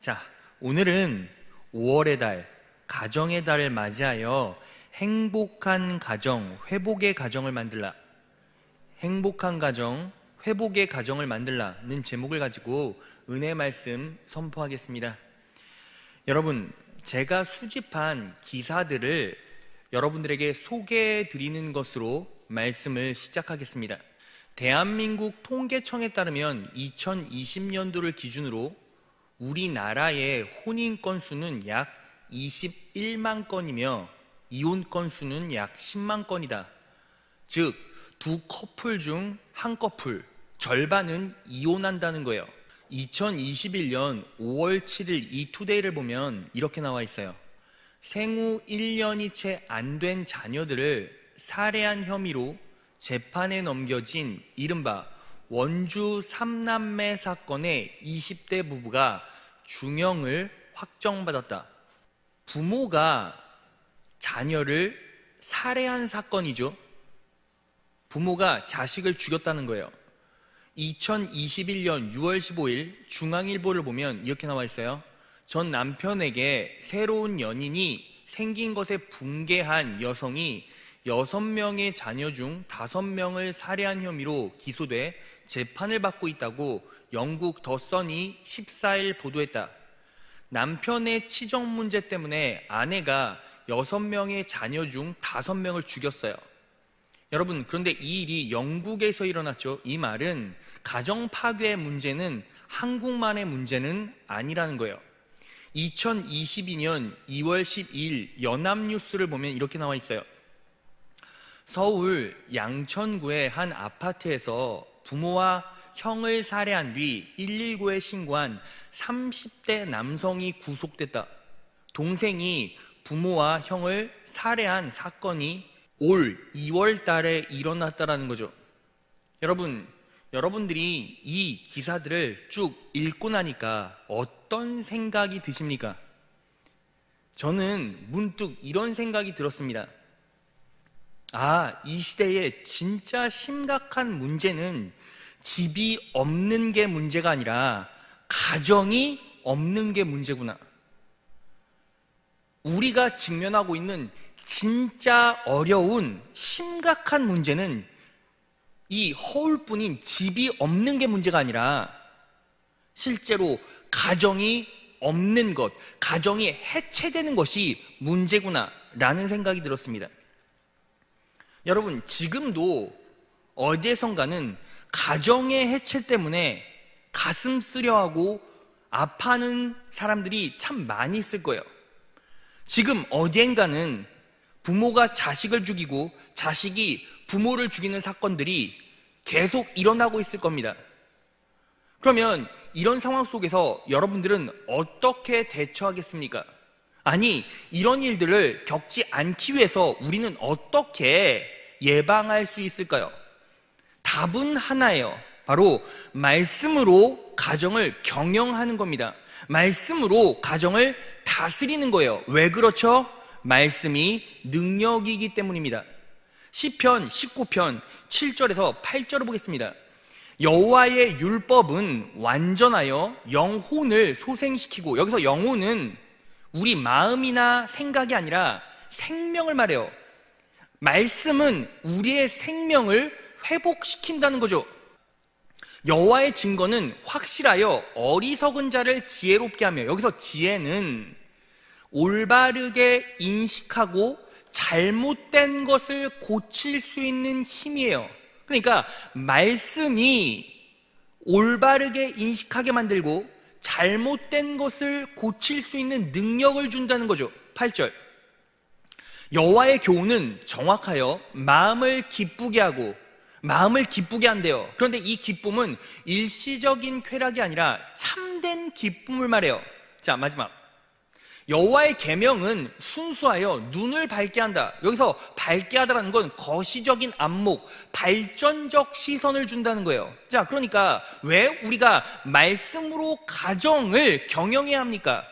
자, 오늘은 5월의 달, 가정의 달을 맞이하여 행복한 가정, 회복의 가정을 만들라. 행복한 가정, 회복의 가정을 만들라는 제목을 가지고 은혜 말씀 선포하겠습니다. 여러분, 제가 수집한 기사들을 여러분들에게 소개해 드리는 것으로 말씀을 시작하겠습니다. 대한민국 통계청에 따르면 2020년도를 기준으로 우리나라의 혼인 건수는 약 21만 건이며 이혼 건수는 약 10만 건이다. 즉, 두 커플 중 한 커플, 절반은 이혼한다는 거예요. 2021년 5월 7일 이투데이를 보면 이렇게 나와 있어요. 생후 1년이 채 안 된 자녀들을 살해한 혐의로 재판에 넘겨진 이른바 원주 3남매 사건의 20대 부부가 중형을 확정받았다. 부모가 자녀를 살해한 사건이죠. 부모가 자식을 죽였다는 거예요. 2021년 6월 15일 중앙일보를 보면 이렇게 나와 있어요. 전 남편에게 새로운 연인이 생긴 것에 분개한 여성이 6명의 자녀 중 5명을 살해한 혐의로 기소돼 재판을 받고 있다고 영국 더 선이 14일 보도했다. 남편의 치정 문제 때문에 아내가 6명의 자녀 중 5명을 죽였어요. 여러분, 그런데 이 일이 영국에서 일어났죠. 이 말은 가정 파괴의 문제는 한국만의 문제는 아니라는 거예요. 2022년 2월 12일 연합뉴스를 보면 이렇게 나와 있어요. 서울 양천구의 한 아파트에서 부모와 형을 살해한 뒤 119에 신고한 30대 남성이 구속됐다. 동생이 부모와 형을 살해한 사건이 올 2월 달에 일어났다라는 거죠. 여러분들이 이 기사들을 쭉 읽고 나니까 어떤 생각이 드십니까? 저는 문득 이런 생각이 들었습니다. 이 시대에 진짜 심각한 문제는 집이 없는 게 문제가 아니라 가정이 없는 게 문제구나. 우리가 직면하고 있는 진짜 어려운 심각한 문제는 이 허울뿐인 집이 없는 게 문제가 아니라 실제로 가정이 없는 것, 가정이 해체되는 것이 문제구나 라는 생각이 들었습니다. 여러분, 지금도 어디에선가는 가정의 해체 때문에 가슴 쓰려하고 아파하는 사람들이 참 많이 있을 거예요. 지금 어디엔가는 부모가 자식을 죽이고 자식이 부모를 죽이는 사건들이 계속 일어나고 있을 겁니다. 그러면 이런 상황 속에서 여러분들은 어떻게 대처하겠습니까? 아니, 이런 일들을 겪지 않기 위해서 우리는 어떻게 예방할 수 있을까요? 답은 하나예요. 바로 말씀으로 가정을 경영하는 겁니다. 말씀으로 가정을 다스리는 거예요. 왜 그렇죠? 말씀이 능력이기 때문입니다. 시편 19편 7절에서 8절을 보겠습니다. 여호와의 율법은 완전하여 영혼을 소생시키고, 여기서 영혼은 우리 마음이나 생각이 아니라 생명을 말해요. 말씀은 우리의 생명을 회복시킨다는 거죠. 여호와의 증거는 확실하여 어리석은 자를 지혜롭게 하며, 여기서 지혜는 올바르게 인식하고 잘못된 것을 고칠 수 있는 힘이에요. 그러니까 말씀이 올바르게 인식하게 만들고 잘못된 것을 고칠 수 있는 능력을 준다는 거죠. 8절. 여호와의 교훈은 정확하여 마음을 기쁘게 하고, 마음을 기쁘게 한대요. 그런데 이 기쁨은 일시적인 쾌락이 아니라 참된 기쁨을 말해요. 자, 마지막. 여호와의 계명은 순수하여 눈을 밝게 한다. 여기서 밝게 하다라는 건 거시적인 안목, 발전적 시선을 준다는 거예요. 자, 그러니까 왜 우리가 말씀으로 가정을 경영해야 합니까?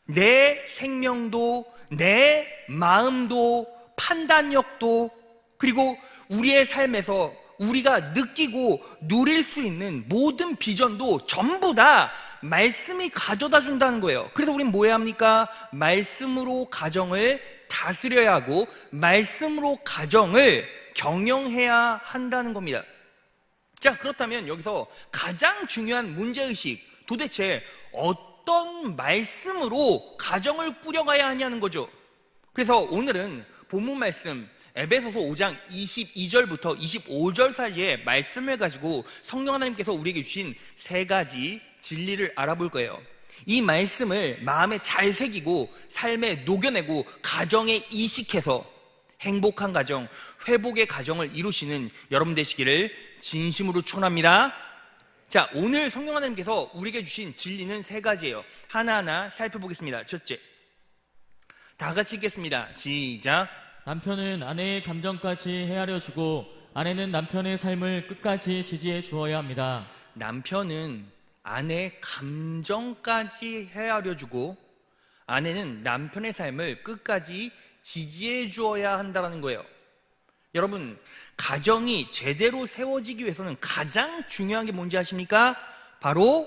내 생명도, 내 마음도, 판단력도, 그리고 우리의 삶에서 우리가 느끼고 누릴 수 있는 모든 비전도 전부 다 말씀이 가져다 준다는 거예요. 그래서 우린 뭐 해야 합니까? 말씀으로 가정을 다스려야 하고 말씀으로 가정을 경영해야 한다는 겁니다. 자, 그렇다면 여기서 가장 중요한 문제의식, 도대체 어떤 말씀으로 가정을 꾸려가야 하냐는 거죠. 그래서 오늘은 본문 말씀 에베소서 5장 22절부터 25절 사이에 말씀을 가지고 성령 하나님께서 우리에게 주신 세 가지 진리를 알아볼 거예요. 이 말씀을 마음에 잘 새기고 삶에 녹여내고 가정에 이식해서 행복한 가정, 회복의 가정을 이루시는 여러분 되시기를 진심으로 축원합니다. 자, 오늘 성령 하나님께서 우리에게 주신 진리는 세 가지예요. 하나하나 살펴보겠습니다. 첫째, 다 같이 읽겠습니다. 시작. 남편은 아내의 감정까지 헤아려주고 아내는 남편의 삶을 끝까지 지지해 주어야 합니다. 남편은 아내의 감정까지 헤아려주고 아내는 남편의 삶을 끝까지 지지해 주어야 한다는 거예요. 여러분, 가정이 제대로 세워지기 위해서는 가장 중요한 게 뭔지 아십니까? 바로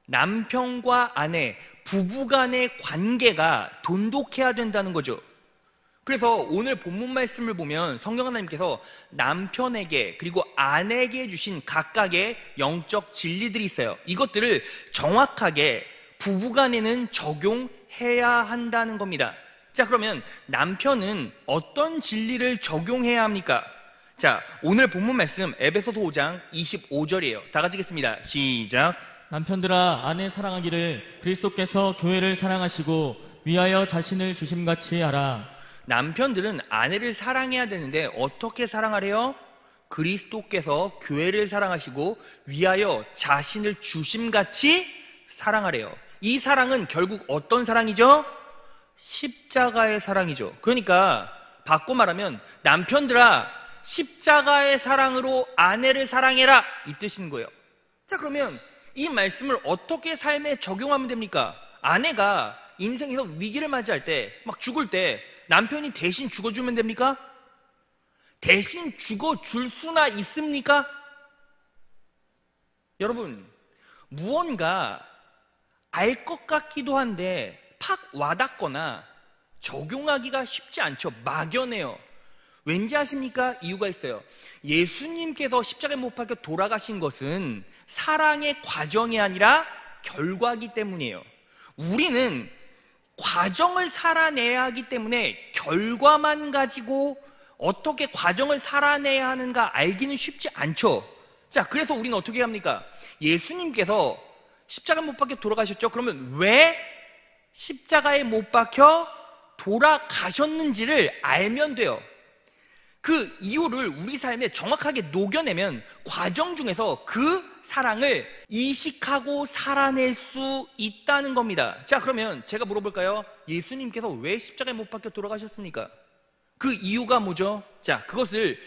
남편과 아내, 부부 간의 관계가 돈독해야 된다는 거죠. 그래서 오늘 본문 말씀을 보면 성령 하나님께서 남편에게 그리고 아내에게 주신 각각의 영적 진리들이 있어요. 이것들을 정확하게 부부간에는 적용해야 한다는 겁니다. 자, 그러면 남편은 어떤 진리를 적용해야 합니까? 자, 오늘 본문 말씀 에베소서 5장 25절이에요. 다 같이 읽겠습니다. 시작. 남편들아, 아내 사랑하기를 그리스도께서 교회를 사랑하시고 위하여 자신을 주심같이 하라. 남편들은 아내를 사랑해야 되는데 어떻게 사랑하래요? 그리스도께서 교회를 사랑하시고 위하여 자신을 주심같이 사랑하래요. 이 사랑은 결국 어떤 사랑이죠? 십자가의 사랑이죠. 그러니까 바꿔 말하면 남편들아, 십자가의 사랑으로 아내를 사랑해라, 이 뜻인 거예요. 자, 그러면 이 말씀을 어떻게 삶에 적용하면 됩니까? 아내가 인생에서 위기를 맞이할 때, 막 죽을 때 남편이 대신 죽어주면 됩니까? 대신 죽어줄 수나 있습니까? 여러분, 무언가 알 것 같기도 한데 팍 와닿거나 적용하기가 쉽지 않죠. 막연해요. 왠지 아십니까? 이유가 있어요. 예수님께서 십자가에 못 박혀 돌아가신 것은 사랑의 과정이 아니라 결과이기 때문이에요. 우리는 과정을 살아내야 하기 때문에 결과만 가지고 어떻게 과정을 살아내야 하는가 알기는 쉽지 않죠. 자, 그래서 우리는 어떻게 해야 합니까? 예수님께서 십자가에 못 박혀 돌아가셨죠. 그러면 왜 십자가에 못 박혀 돌아가셨는지를 알면 돼요. 그 이유를 우리 삶에 정확하게 녹여내면 과정 중에서 그 사랑을 이식하고 살아낼 수 있다는 겁니다. 자, 그러면 제가 물어볼까요? 예수님께서 왜 십자가에 못 박혀 돌아가셨습니까? 그 이유가 뭐죠? 자, 그것을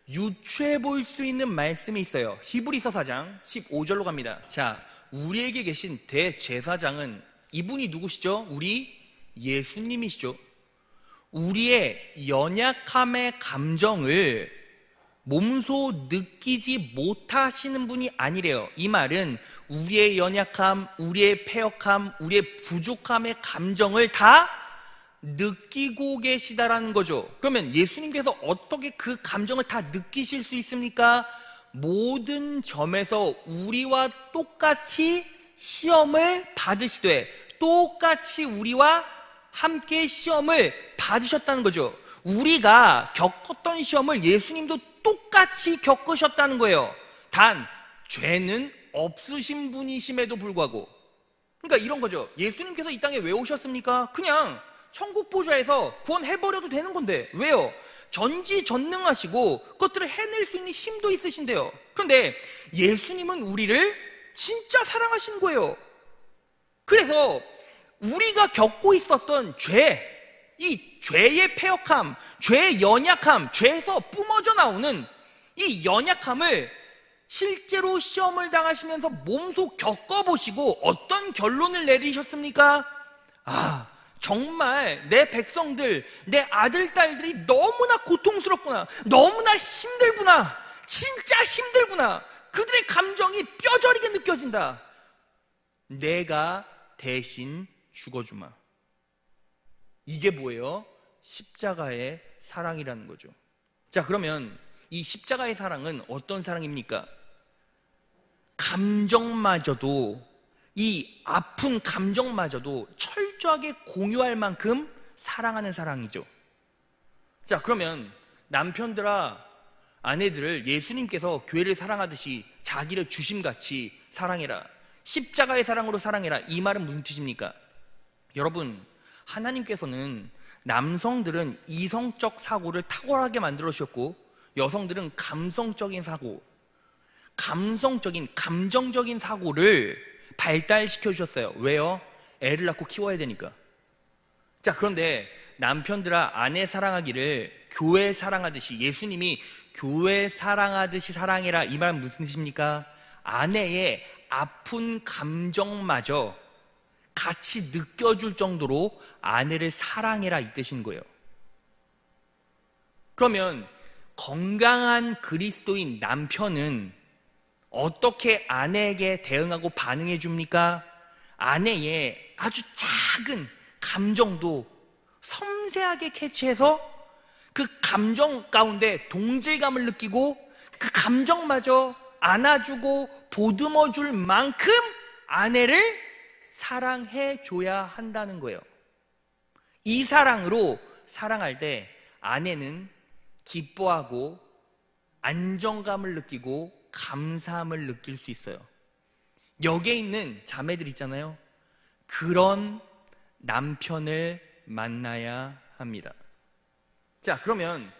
유추해 볼 수 있는 말씀이 있어요. 히브리서 4장 15절로 갑니다. 자, 우리에게 계신 대제사장은 이분이 누구시죠? 우리 예수님이시죠. 우리의 연약함의 감정을 몸소 느끼지 못하시는 분이 아니래요. 이 말은 우리의 연약함, 우리의 패역함, 우리의 부족함의 감정을 다 느끼고 계시다라는 거죠. 그러면 예수님께서 어떻게 그 감정을 다 느끼실 수 있습니까? 모든 점에서 우리와 똑같이 시험을 받으시되 똑같이 우리와 함께 시험을 받으셨다는 거죠. 우리가 겪었던 시험을 예수님도 똑같이 겪으셨다는 거예요. 단 죄는 없으신 분이심에도 불구하고. 그러니까 이런 거죠. 예수님께서 이 땅에 왜 오셨습니까? 그냥 천국 보좌에서 구원해버려도 되는 건데 왜요? 전지전능하시고 그것들을 해낼 수 있는 힘도 있으신데요. 그런데 예수님은 우리를 진짜 사랑하시는 거예요. 그래서 우리가 겪고 있었던 죄, 이 죄의 패역함, 죄의 연약함, 죄에서 뿜어져 나오는 이 연약함을 실제로 시험을 당하시면서 몸소 겪어보시고 어떤 결론을 내리셨습니까? 아, 정말 내 백성들, 내 아들, 딸들이 너무나 고통스럽구나, 너무나 힘들구나, 진짜 힘들구나, 그들의 감정이 뼈저리게 느껴진다. 내가 대신 죽어주마. 이게 뭐예요? 십자가의 사랑이라는 거죠. 자, 그러면 이 십자가의 사랑은 어떤 사랑입니까? 감정마저도, 이 아픈 감정마저도 철저하게 공유할 만큼 사랑하는 사랑이죠. 자, 그러면 남편들아, 아내들을 예수님께서 교회를 사랑하듯이 자기를 주심같이 사랑해라, 십자가의 사랑으로 사랑해라, 이 말은 무슨 뜻입니까? 여러분, 하나님께서는 남성들은 이성적 사고를 탁월하게 만들어 주셨고, 여성들은 감성적인 사고, 감성적인, 감정적인 사고를 발달시켜 주셨어요. 왜요? 애를 낳고 키워야 되니까. 자, 그런데 남편들아, 아내 사랑하기를 교회 사랑하듯이, 예수님이 교회 사랑하듯이 사랑해라, 이 말은 무슨 뜻입니까? 아내의 아픈 감정마저 같이 느껴줄 정도로 아내를 사랑해라, 이 뜻인 거예요. 그러면 건강한 그리스도인 남편은 어떻게 아내에게 대응하고 반응해 줍니까? 아내의 아주 작은 감정도 섬세하게 캐치해서 그 감정 가운데 동질감을 느끼고 그 감정마저 안아주고 보듬어 줄 만큼 아내를 사랑해 줘야 한다는 거예요. 이 사랑으로 사랑할 때 아내는 기뻐하고 안정감을 느끼고 감사함을 느낄 수 있어요. 여기에 있는 자매들 있잖아요. 그런 남편을 만나야 합니다. 자, 그러면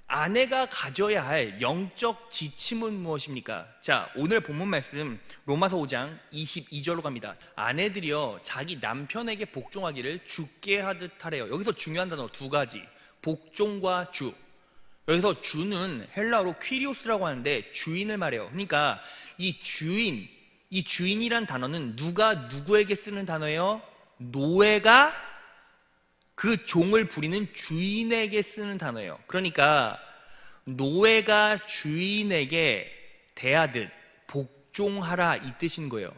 아내가 가져야 할 영적 지침은 무엇입니까? 자, 오늘 본문 말씀 로마서 5장 22절로 갑니다. 아내들이여 자기 남편에게 복종하기를 주께 하듯 하래요. 여기서 중요한 단어 두 가지, 복종과 주. 여기서 주는 헬라어로 퀴리오스라고 하는데 주인을 말해요. 그러니까 이 주인, 이 주인이란 단어는 누가 누구에게 쓰는 단어예요? 노예가 그 종을 부리는 주인에게 쓰는 단어예요. 그러니까 노예가 주인에게 대하듯 복종하라, 이 뜻인 거예요.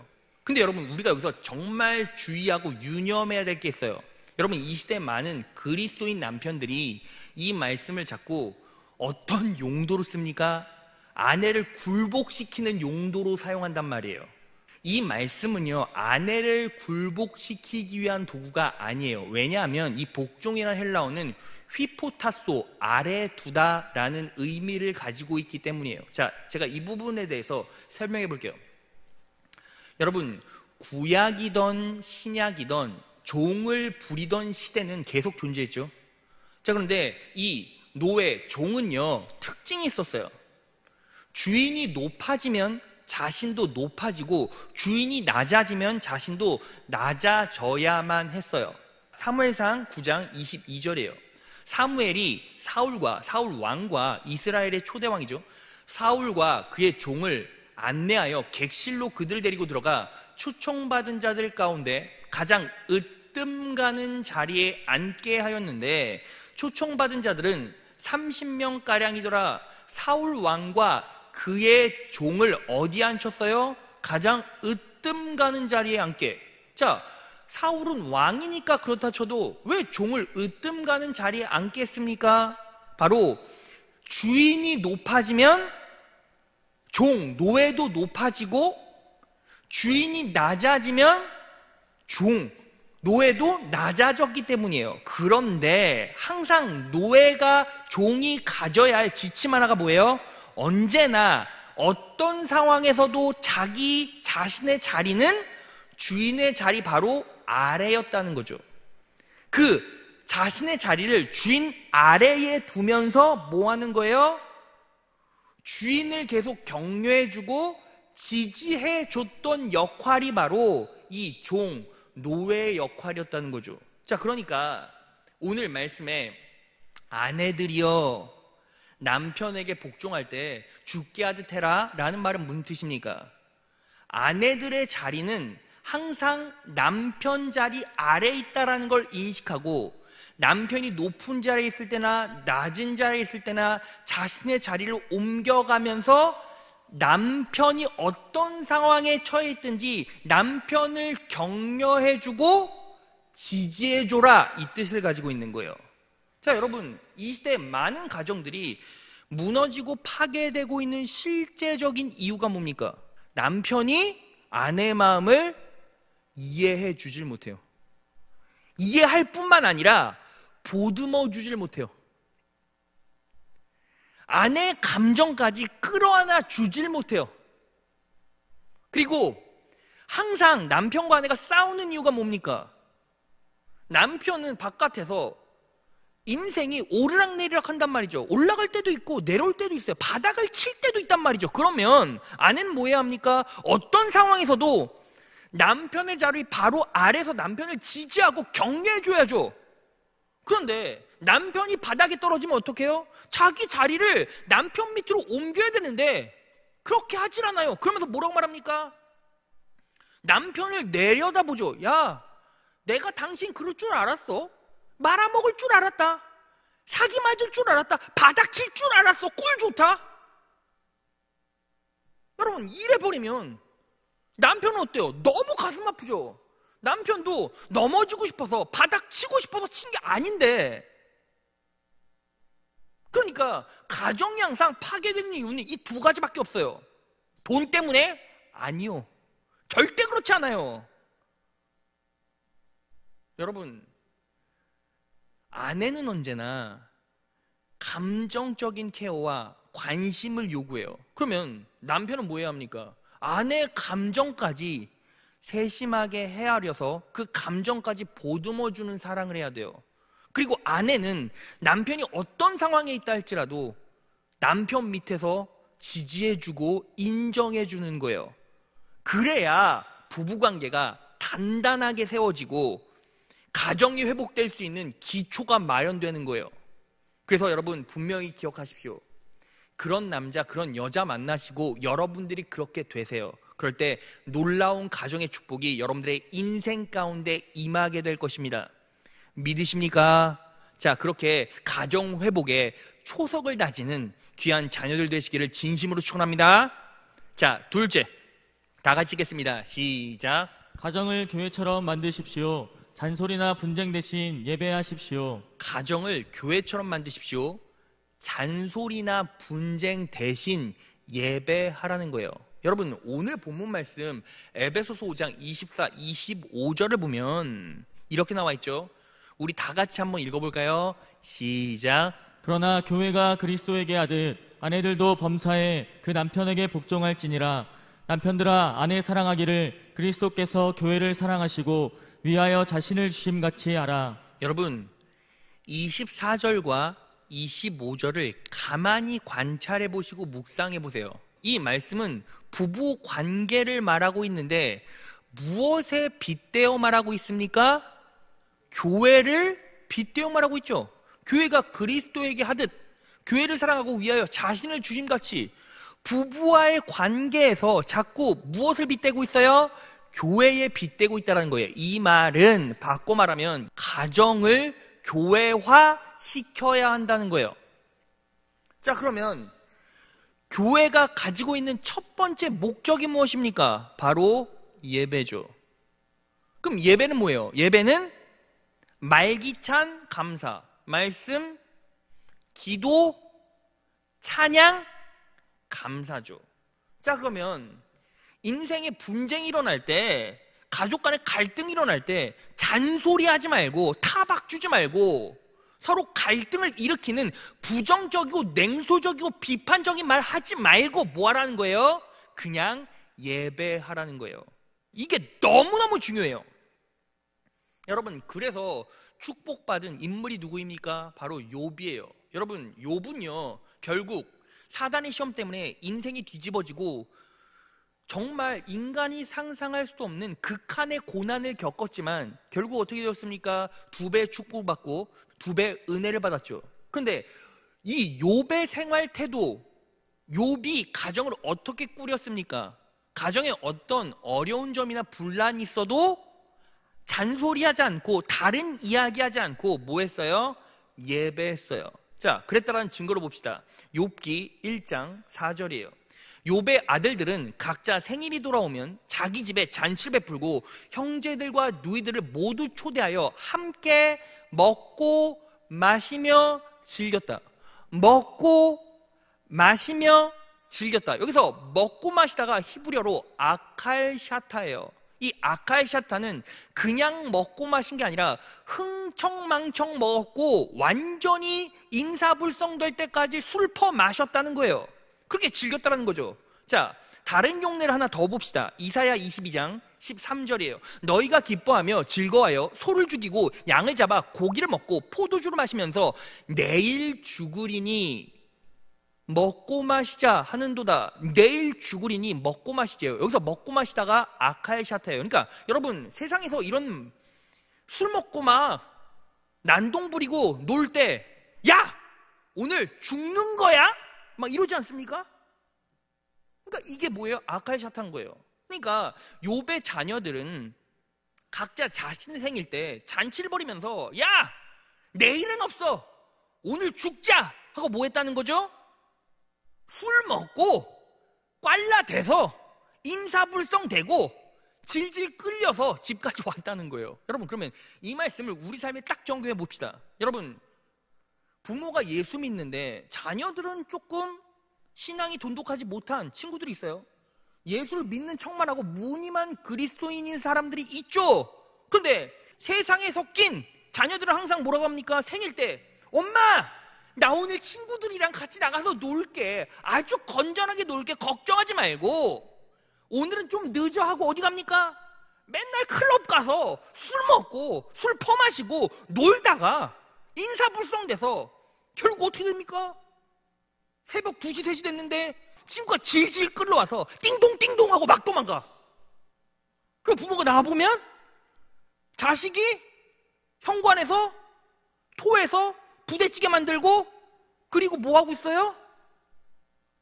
근데 여러분, 우리가 여기서 정말 주의하고 유념해야 될 게 있어요. 여러분, 이 시대 많은 그리스도인 남편들이 이 말씀을 자꾸 어떤 용도로 씁니까? 아내를 굴복시키는 용도로 사용한단 말이에요. 이 말씀은요, 아내를 굴복시키기 위한 도구가 아니에요. 왜냐하면 이 복종이라는 헬라어는 휘포타소, 아래 두다 라는 의미를 가지고 있기 때문이에요. 자, 제가 이 부분에 대해서 설명해 볼게요. 여러분, 구약이던 신약이던 종을 부리던 시대는 계속 존재했죠. 자, 그런데 이 노예, 종은요, 특징이 있었어요. 주인이 높아지면 자신도 높아지고 주인이 낮아지면 자신도 낮아져야만 했어요. 사무엘상 9장 22절이에요. 사무엘이 사울 왕과 이스라엘의 초대왕이죠. 사울과 그의 종을 안내하여 객실로 그들을 데리고 들어가 초청받은 자들 가운데 가장 으뜸 가는 자리에 앉게 하였는데, 초청받은 자들은 30명가량이더라. 사울 왕과 그의 종을 어디에 앉혔어요? 가장 으뜸 가는 자리에 앉게. 자, 사울은 왕이니까 그렇다 쳐도 왜 종을 으뜸 가는 자리에 앉게 했습니까? 바로 주인이 높아지면 종, 노예도 높아지고, 주인이 낮아지면 종, 노예도 낮아졌기 때문이에요. 그런데 항상 노예가, 종이 가져야 할 지침 하나가 뭐예요? 언제나 어떤 상황에서도 자기 자신의 자리는 주인의 자리 바로 아래였다는 거죠. 그 자신의 자리를 주인 아래에 두면서 뭐 하는 거예요? 주인을 계속 격려해주고 지지해줬던 역할이 바로 이 종, 노예의 역할이었다는 거죠. 자, 그러니까 오늘 말씀에 아내들이여 남편에게 복종할 때 주께 하듯 해라 라는 말은 무슨 뜻입니까? 아내들의 자리는 항상 남편 자리 아래에 있다라는 걸 인식하고, 남편이 높은 자리에 있을 때나 낮은 자리에 있을 때나 자신의 자리를 옮겨가면서 남편이 어떤 상황에 처해 있든지 남편을 격려해주고 지지해줘라, 이 뜻을 가지고 있는 거예요. 자, 여러분, 이 시대 많은 가정들이 무너지고 파괴되고 있는 실제적인 이유가 뭡니까? 남편이 아내의 마음을 이해해 주질 못해요. 이해할 뿐만 아니라 보듬어 주질 못해요. 아내의 감정까지 끌어안아 주질 못해요. 그리고 항상 남편과 아내가 싸우는 이유가 뭡니까? 남편은 바깥에서 인생이 오르락내리락 한단 말이죠. 올라갈 때도 있고 내려올 때도 있어요. 바닥을 칠 때도 있단 말이죠. 그러면 아내는 뭐 해야 합니까? 어떤 상황에서도 남편의 자리 바로 아래에서 남편을 지지하고 격려해줘야죠. 그런데 남편이 바닥에 떨어지면 어떻게 해요? 자기 자리를 남편 밑으로 옮겨야 되는데 그렇게 하질 않아요. 그러면서 뭐라고 말합니까? 남편을 내려다보죠. 야, 내가 당신 그럴 줄 알았어. 말아먹을 줄 알았다. 사기 맞을 줄 알았다. 바닥 칠 줄 알았어. 꼴 좋다. 여러분, 이래버리면 남편은 어때요? 너무 가슴 아프죠. 남편도 넘어지고 싶어서 바닥 치고 싶어서 친 게 아닌데, 그러니까 가정이 항상 파괴되는 이유는 이 두 가지밖에 없어요. 돈 때문에? 아니요, 절대 그렇지 않아요. 여러분, 아내는 언제나 감정적인 케어와 관심을 요구해요. 그러면 남편은 뭐 해야 합니까? 아내의 감정까지 세심하게 헤아려서 그 감정까지 보듬어주는 사랑을 해야 돼요. 그리고 아내는 남편이 어떤 상황에 있다 할지라도 남편 밑에서 지지해주고 인정해주는 거예요. 그래야 부부관계가 단단하게 세워지고 가정이 회복될 수 있는 기초가 마련되는 거예요. 그래서 여러분, 분명히 기억하십시오. 그런 남자, 그런 여자 만나시고 여러분들이 그렇게 되세요. 그럴 때 놀라운 가정의 축복이 여러분들의 인생 가운데 임하게 될 것입니다. 믿으십니까? 자, 그렇게 가정 회복에 초석을 다지는 귀한 자녀들 되시기를 진심으로 축원합니다. 자, 둘째, 다 같이 읽겠습니다. 시작. 가정을 교회처럼 만드십시오. 잔소리나 분쟁 대신 예배하십시오. 가정을 교회처럼 만드십시오. 잔소리나 분쟁 대신 예배하라는 거예요. 여러분, 오늘 본문 말씀 에베소서 5장 24, 25절을 보면 이렇게 나와 있죠. 우리 다 같이 한번 읽어볼까요? 시작. 그러나 교회가 그리스도에게 하듯 아내들도 범사에 그 남편에게 복종할지니라. 남편들아, 아내 사랑하기를 그리스도께서 교회를 사랑하시고 위하여 자신을 주심같이 하라. 여러분, 24절과 25절을 가만히 관찰해 보시고 묵상해 보세요. 이 말씀은 부부 관계를 말하고 있는데 무엇에 빗대어 말하고 있습니까? 교회를 빗대어 말하고 있죠. 교회가 그리스도에게 하듯 교회를 사랑하고 위하여 자신을 주심같이, 부부와의 관계에서 자꾸 무엇을 빗대고 있어요? 교회에 빗대고 있다는 거예요. 이 말은 바꿔 말하면 가정을 교회화 시켜야 한다는 거예요. 자, 그러면 교회가 가지고 있는 첫 번째 목적이 무엇입니까? 바로 예배죠. 그럼 예배는 뭐예요? 예배는 말기찬 감사, 말씀, 기도, 찬양, 감사죠. 자, 그러면 인생에 분쟁이 일어날 때, 가족 간에 갈등이 일어날 때 잔소리하지 말고 타박 주지 말고 서로 갈등을 일으키는 부정적이고 냉소적이고 비판적인 말 하지 말고 뭐 하라는 거예요? 그냥 예배하라는 거예요. 이게 너무너무 중요해요. 여러분, 그래서 축복받은 인물이 누구입니까? 바로 욥이에요. 여러분, 욥은요 결국 사단의 시험 때문에 인생이 뒤집어지고 정말 인간이 상상할 수 없는 극한의 고난을 겪었지만 결국 어떻게 되었습니까? 2배 축복받고 2배 은혜를 받았죠. 그런데 이 욥의 생활 태도, 욥이 가정을 어떻게 꾸렸습니까? 가정에 어떤 어려운 점이나 분란이 있어도 잔소리하지 않고 다른 이야기하지 않고 뭐 했어요? 예배했어요. 자, 그랬다라는 증거를 봅시다. 욥기 1장 4절이에요. 욥의 아들들은 각자 생일이 돌아오면 자기 집에 잔치를 베풀고 형제들과 누이들을 모두 초대하여 함께 먹고 마시며 즐겼다. 먹고 마시며 즐겼다. 여기서 먹고 마시다가 히브리어로 아칼샤타예요. 이 아칼샤타는 그냥 먹고 마신 게 아니라 흥청망청 먹었고 완전히 인사불성될 때까지 술 퍼 마셨다는 거예요. 그렇게 즐겼다는 거죠. 자, 다른 용례를 하나 더 봅시다. 이사야 22장 13절이에요. 너희가 기뻐하며 즐거워하여 소를 죽이고 양을 잡아 고기를 먹고 포도주를 마시면서 내일 죽으리니 먹고 마시자 하는도다. 내일 죽으리니 먹고 마시재요. 여기서 먹고 마시다가 아칼샤타예요. 그러니까 여러분, 세상에서 이런 술 먹고 막 난동 부리고 놀 때 야! 오늘 죽는 거야? 막 이러지 않습니까? 그러니까 이게 뭐예요? 아칼샤타인 거예요. 그러니까 욥의 자녀들은 각자 자신의 생일 때 잔치를 벌이면서 야! 내일은 없어! 오늘 죽자! 하고 뭐 했다는 거죠? 술 먹고 꽐라대서 인사불성되고 질질 끌려서 집까지 왔다는 거예요. 여러분, 그러면 이 말씀을 우리 삶에 딱 적용해 봅시다. 여러분, 부모가 예수 믿는데 자녀들은 조금 신앙이 돈독하지 못한 친구들이 있어요. 예수를 믿는 척만 하고 무늬만 그리스도인인 사람들이 있죠. 그런데 세상에 섞인 자녀들은 항상 뭐라고 합니까? 생일 때 엄마! 나 오늘 친구들이랑 같이 나가서 놀게. 아주 건전하게 놀게. 걱정하지 말고. 오늘은 좀 늦어 하고 어디 갑니까? 맨날 클럽 가서 술 먹고 술 퍼마시고 놀다가 인사불성돼서 결국 어떻게 됩니까? 새벽 2시, 3시 됐는데 친구가 질질 끌러와서 띵동띵동 하고 막 도망가. 그럼 부모가 나와보면 자식이 현관에서 토해서 부대찌개 만들고 그리고 뭐 하고 있어요?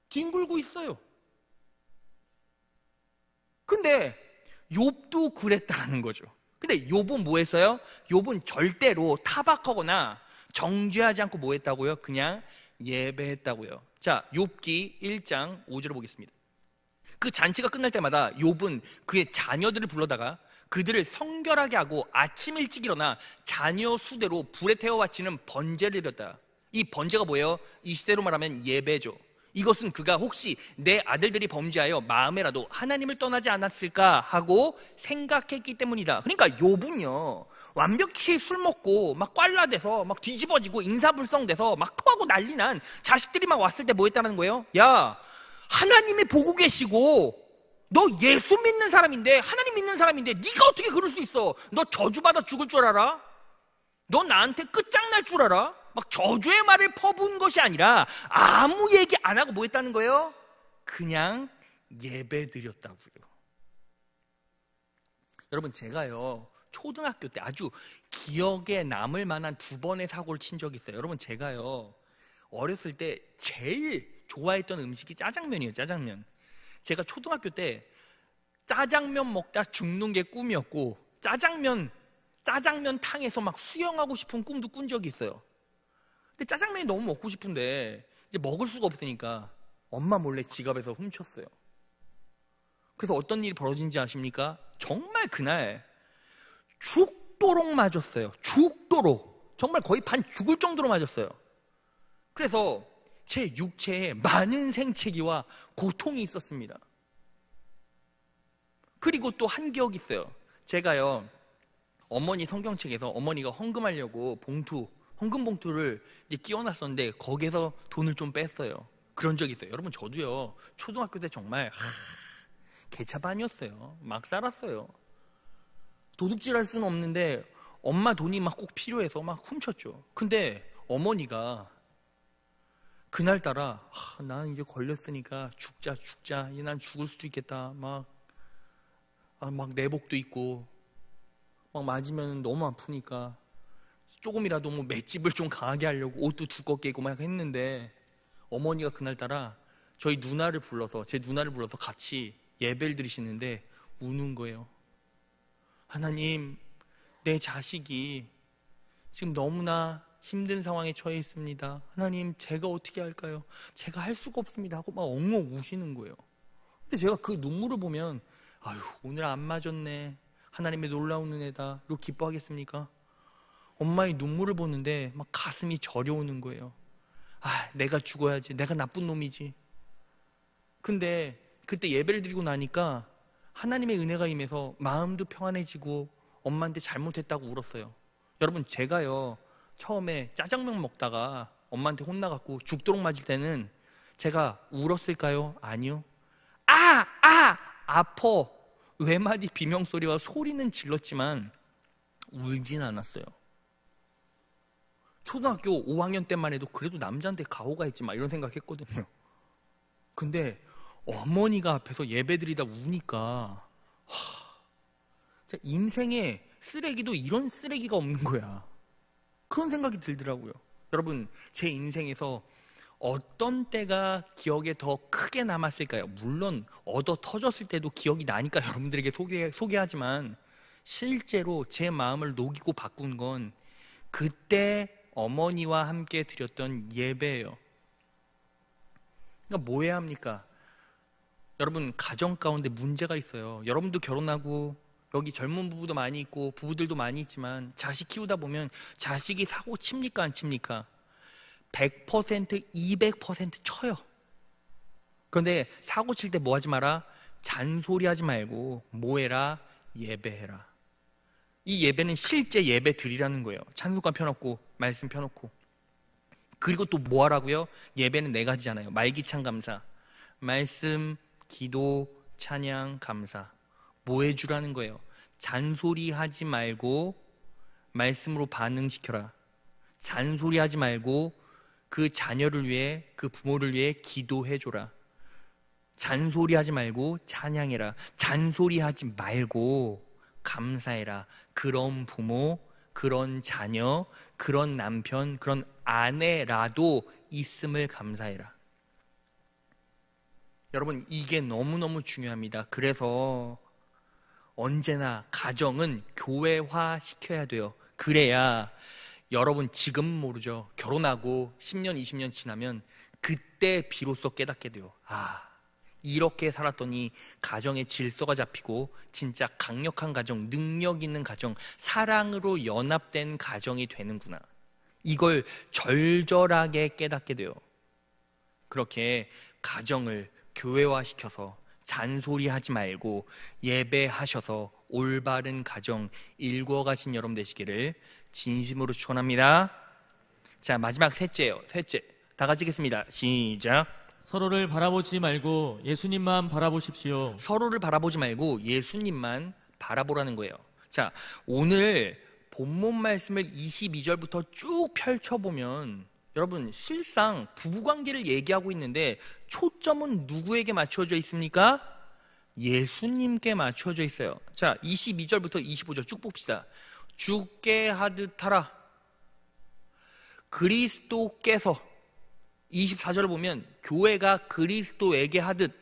뒹굴고 있어요. 근데 욥도 그랬다는 거죠. 근데 욥은 뭐 했어요? 욥은 절대로 타박하거나 정죄하지 않고 뭐 했다고요? 그냥 예배했다고요. 자, 욥기 1장 5절을 보겠습니다. 그 잔치가 끝날 때마다 욥은 그의 자녀들을 불러다가 그들을 성결하게 하고 아침 일찍 일어나 자녀 수대로 불에 태워 바치는 번제를 드렸다. 이 번제가 뭐예요? 이 시대로 말하면 예배죠. 이것은 그가 혹시 내 아들들이 범죄하여 마음에라도 하나님을 떠나지 않았을까 하고 생각했기 때문이다. 그러니까 욥은요, 완벽히 술 먹고 막 꽐라돼서 막 뒤집어지고 인사불성돼서 막 토하고 난리 난 자식들이 막 왔을 때 뭐 했다는 거예요? 야, 하나님이 보고 계시고 너 예수 믿는 사람인데, 하나님 믿는 사람인데 네가 어떻게 그럴 수 있어? 너 저주받아 죽을 줄 알아? 너 나한테 끝장날 줄 알아? 막 저주의 말을 퍼부은 것이 아니라 아무 얘기 안 하고 뭐 했다는 거예요? 그냥 예배 드렸다고요. 여러분, 제가요 초등학교 때 아주 기억에 남을 만한 2번의 사고를 친 적이 있어요. 여러분, 제가요 어렸을 때 제일 좋아했던 음식이 짜장면이에요. 짜장면. 제가 초등학교 때 짜장면 먹다 죽는 게 꿈이었고 짜장면 탕에서 막 수영하고 싶은 꿈도 꾼 적이 있어요. 근데 짜장면이 너무 먹고 싶은데 이제 먹을 수가 없으니까 엄마 몰래 지갑에서 훔쳤어요. 그래서 어떤 일이 벌어진지 아십니까? 정말 그날 죽도록 맞았어요. 죽도록. 정말 거의 반 죽을 정도로 맞았어요. 그래서 제 육체에 많은 생채기와 고통이 있었습니다. 그리고 또 한 기억이 있어요. 제가요 어머니 성경책에서 어머니가 헌금하려고 헌금 봉투를 이제 끼워놨었는데 거기에서 돈을 좀 뺐어요. 그런 적이 있어요. 여러분, 저도요 초등학교 때 정말 개차반이었어요. 막 살았어요. 도둑질할 수는 없는데 엄마 돈이 막 꼭 필요해서 막 훔쳤죠. 근데 어머니가 그날따라 난 이제 걸렸으니까 죽자 이제 난 죽을 수도 있겠다 막 내복도 있고 막 맞으면 너무 아프니까 조금이라도 뭐 맷집을 좀 강하게 하려고 옷도 두껍게 입고 막 했는데 어머니가 그날따라 제 누나를 불러서 같이 예배를 드리시는데 우는 거예요. 하나님, 내 자식이 지금 너무나 힘든 상황에 처해 있습니다. 하나님, 제가 어떻게 할까요? 제가 할 수가 없습니다 하고 막 엉엉 우시는 거예요. 근데 제가 그 눈물을 보면 아유, 오늘 안 맞았네, 하나님의 놀라운 은혜다, 이렇게 기뻐하겠습니까? 엄마의 눈물을 보는데 막 가슴이 저려오는 거예요. 아, 내가 죽어야지, 내가 나쁜 놈이지. 근데 그때 예배를 드리고 나니까 하나님의 은혜가 임해서 마음도 평안해지고 엄마한테 잘못했다고 울었어요. 여러분, 제가요 처음에 짜장면 먹다가 엄마한테 혼나갖고 죽도록 맞을 때는 제가 울었을까요? 아니요. 아파, 외마디 비명소리와 소리는 질렀지만 울진 않았어요. 초등학교 5학년 때만 해도 그래도 남자한테 가오가 있지 마, 이런 생각했거든요. 근데 어머니가 앞에서 예배드리다 우니까 인생에 쓰레기도 이런 쓰레기가 없는 거야, 그런 생각이 들더라고요. 여러분, 제 인생에서 어떤 때가 기억에 더 크게 남았을까요? 물론 얻어 터졌을 때도 기억이 나니까 여러분들에게 소개하지만 실제로 제 마음을 녹이고 바꾼 건 그때 어머니와 함께 드렸던 예배예요. 그러니까 뭐 해야 합니까? 여러분, 가정 가운데 문제가 있어요. 여러분도 결혼하고 여기 젊은 부부도 많이 있고 부부들도 많이 있지만 자식 키우다 보면 자식이 사고 칩니까 안 칩니까? 100%, 200% 쳐요. 그런데 사고 칠 때 뭐 하지 마라? 잔소리하지 말고 뭐 해라? 예배해라. 이 예배는 실제 예배 드리라는 거예요. 찬송가 펴놓고 말씀 펴놓고. 그리고 또 뭐 하라고요? 예배는 4가지잖아요. 말기찬 감사, 말씀, 기도, 찬양, 감사. 뭐 해주라는 거예요? 잔소리하지 말고 말씀으로 반응시켜라. 잔소리하지 말고 그 자녀를 위해, 그 부모를 위해 기도해줘라. 잔소리하지 말고 찬양해라. 잔소리하지 말고 감사해라. 그런 부모, 그런 자녀, 그런 남편, 그런 아내라도 있음을 감사해라. 여러분, 이게 너무너무 중요합니다. 그래서 언제나 가정은 교회화 시켜야 돼요. 그래야 여러분, 지금 모르죠. 결혼하고 10년, 20년 지나면 그때 비로소 깨닫게 돼요. 이렇게 살았더니 가정의 질서가 잡히고 진짜 강력한 가정, 능력 있는 가정, 사랑으로 연합된 가정이 되는구나. 이걸 절절하게 깨닫게 돼요. 그렇게 가정을 교회화시켜서 잔소리하지 말고 예배하셔서 올바른 가정 일궈가신 여러분 되시기를 진심으로 축원합니다. 자, 마지막 셋째예요. 셋째, 다 같이 읽겠습니다. 시작. 서로를 바라보지 말고 예수님만 바라보십시오. 서로를 바라보지 말고 예수님만 바라보라는 거예요. 자, 오늘 본문 말씀을 22절부터 쭉 펼쳐보면 여러분, 실상 부부관계를 얘기하고 있는데 초점은 누구에게 맞춰져 있습니까? 예수님께 맞춰져 있어요. 자, 22절부터 25절 쭉 봅시다. 주께 하듯 하라. 그리스도께서, 24절을 보면 교회가 그리스도에게 하듯,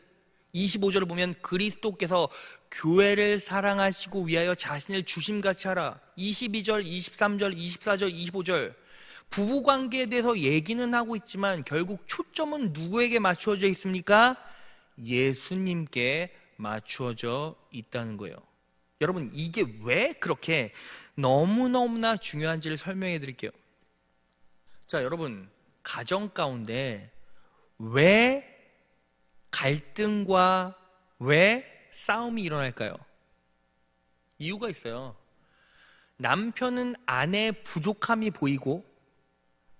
25절을 보면 그리스도께서 교회를 사랑하시고 위하여 자신을 주심같이 하라. 22절, 23절, 24절, 25절 부부관계에 대해서 얘기는 하고 있지만 결국 초점은 누구에게 맞추어져 있습니까? 예수님께 맞추어져 있다는 거예요. 여러분, 이게 왜 그렇게 너무너무나 중요한지를 설명해 드릴게요. 자, 여러분, 가정 가운데 왜 갈등과 왜 싸움이 일어날까요? 이유가 있어요. 남편은 아내의 부족함이 보이고